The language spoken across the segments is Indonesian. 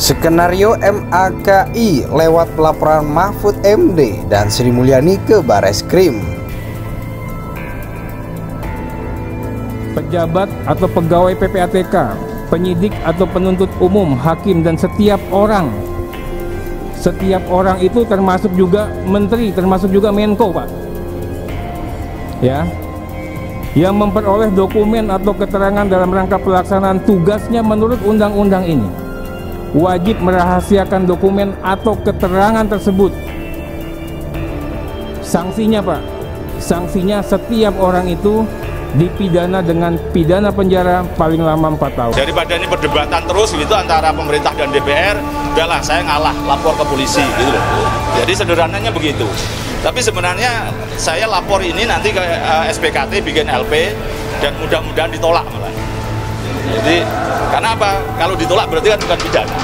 Skenario MAKI lewat pelaporan Mahfud MD dan Sri Mulyani ke Bareskrim. Pejabat atau pegawai PPATK, penyidik atau penuntut umum, hakim, dan setiap orang itu termasuk juga menteri, termasuk juga Menko, Pak, ya, yang memperoleh dokumen atau keterangan dalam rangka pelaksanaan tugasnya menurut undang-undang ini wajib merahasiakan dokumen atau keterangan tersebut. Sanksinya, Pak, sanksinya setiap orang itu dipidana dengan pidana penjara paling lama 4 tahun. Daripada ini perdebatan terus gitu antara pemerintah dan DPR, udahlah saya ngalah, lapor ke polisi gitu loh. Jadi sederhananya begitu. Tapi sebenarnya saya lapor ini nanti ke SPKT, bikin LP, dan mudah-mudahan ditolak malah. Jadi karena apa? Kalau ditolak berarti kan bukan pidana.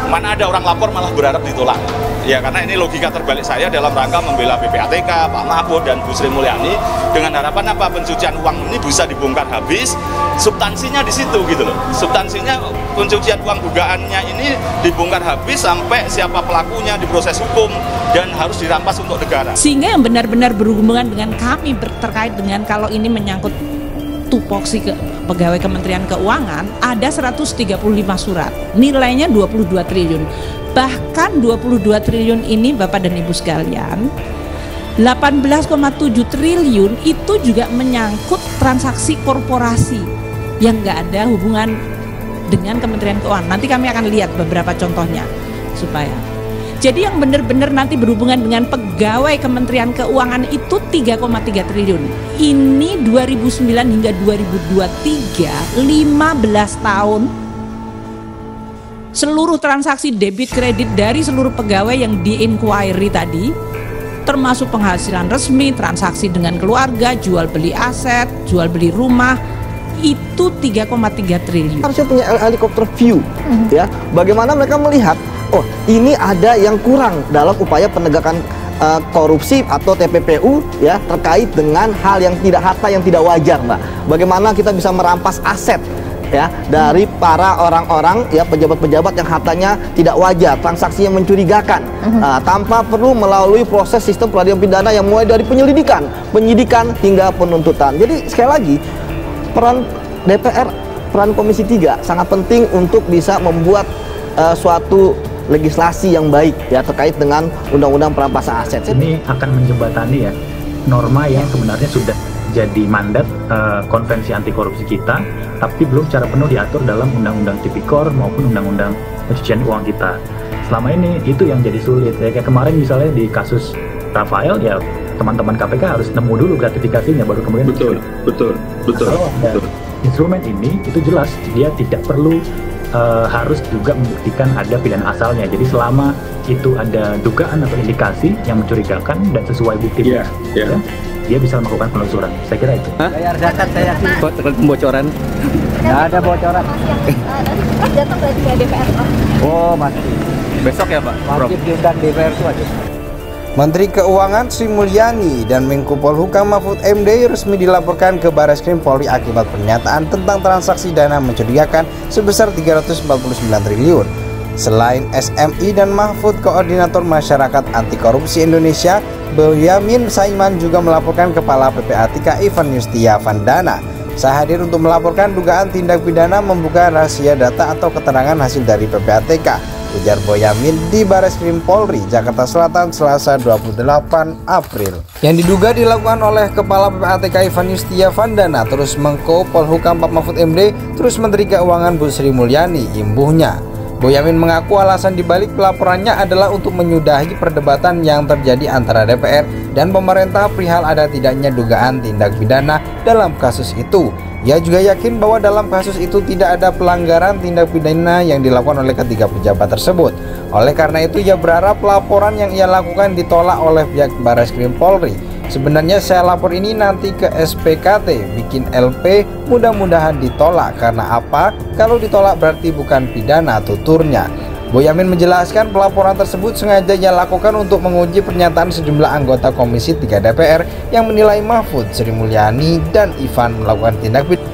Mana ada orang lapor malah berharap ditolak. Ya karena ini logika terbalik saya dalam rangka membela PPATK, Pak Mahfud dan Bu Sri Mulyani dengan harapan apa? Pencucian uang ini bisa dibongkar habis. Substansinya di situ gitu loh. Substansinya pencucian uang dugaannya ini dibongkar habis sampai siapa pelakunya diproses hukum dan harus dirampas untuk negara. Sehingga yang benar-benar berhubungan dengan kami terkait dengan kalau ini menyangkut tupoksi ke pegawai Kementerian Keuangan, ada 135 surat, nilainya 22 triliun. Bahkan 22 triliun ini Bapak dan Ibu sekalian, 18,7 triliun itu juga menyangkut transaksi korporasi yang nggak ada hubungan dengan Kementerian Keuangan. Nanti kami akan lihat beberapa contohnya supaya. Jadi yang benar-benar nanti berhubungan dengan pegawai Kementerian Keuangan itu 3,3 triliun. Ini 2009 hingga 2023, 15 tahun. Seluruh transaksi debit kredit dari seluruh pegawai yang di-inquiry tadi, termasuk penghasilan resmi, transaksi dengan keluarga, jual beli aset, jual beli rumah, itu 3,3 triliun. Harusnya punya helikopter view, ya. Bagaimana mereka melihat, oh ini ada yang kurang dalam upaya penegakan korupsi atau TPPU, ya, terkait dengan hal yang tidak, harta yang tidak wajar, Mbak. Bagaimana kita bisa merampas aset, ya, dari para orang-orang, ya, pejabat-pejabat yang hartanya tidak wajar, transaksi yang mencurigakan, tanpa perlu melalui proses sistem peradilan pidana yang mulai dari penyelidikan, penyidikan hingga penuntutan. Jadi sekali lagi, peran DPR, peran Komisi 3 sangat penting untuk bisa membuat suatu legislasi yang baik, ya, terkait dengan undang-undang perampasan aset. Ini akan menjembatani, ya, norma yang sebenarnya sudah jadi mandat konvensi anti korupsi kita, tapi belum secara penuh diatur dalam undang-undang tipikor maupun undang-undang pencucian uang kita. Selama ini itu yang jadi sulit, ya. Kayak kemarin misalnya di kasus Rafael, ya, teman-teman KPK harus nemu dulu gratifikasinya baru kemudian betul. Kalau ada instrumen ini itu jelas dia tidak perlu harus juga membuktikan ada pidana asalnya. Jadi selama itu ada dugaan atau indikasi yang mencurigakan dan sesuai bukti, dia bisa melakukan penelusuran. Saya kira itu. Bayar zakat saya yakin. Pembocoran? Nggak ada bocoran. Datang berarti ke DPR, Pak? Oh, masih. Besok ya, Pak? Wajib diundang DPR itu aja. Menteri Keuangan Sri Mulyani dan Menko Polhukam Mahfud MD resmi dilaporkan ke Bareskrim Polri akibat pernyataan tentang transaksi dana mencurigakan sebesar 349 triliun. Selain SMI dan Mahfud, Koordinator Masyarakat Anti Korupsi Indonesia Boyamin Saiman juga melaporkan Kepala PPATK Ivan Yustia Vandana. Saya hadir untuk melaporkan dugaan tindak pidana membuka rahasia data atau keterangan hasil dari PPATK, ujar Boyamin di Bareskrim Polri, Jakarta Selatan, Selasa 28 April. Yang diduga dilakukan oleh Kepala PPATK Ivan Yustia Vandana, terus Menko Polhukam Pak Mahfud MD, terus Menteri Keuangan Bu Sri Mulyani, imbuhnya. Boyamin mengaku alasan dibalik pelaporannya adalah untuk menyudahi perdebatan yang terjadi antara DPR dan pemerintah perihal ada tidaknya dugaan tindak pidana dalam kasus itu. Ia juga yakin bahwa dalam kasus itu tidak ada pelanggaran tindak pidana yang dilakukan oleh ketiga pejabat tersebut. Oleh karena itu, ia berharap laporan yang ia lakukan ditolak oleh pihak Bareskrim Polri. Sebenarnya saya lapor ini nanti ke SPKT, bikin LP, mudah-mudahan ditolak. Karena apa? Kalau ditolak berarti bukan pidana, tuturnya. Boyamin menjelaskan pelaporan tersebut sengaja ia lakukan untuk menguji pernyataan sejumlah anggota Komisi 3 DPR yang menilai Mahfud, Sri Mulyani, dan Ivan melakukan tindak pidana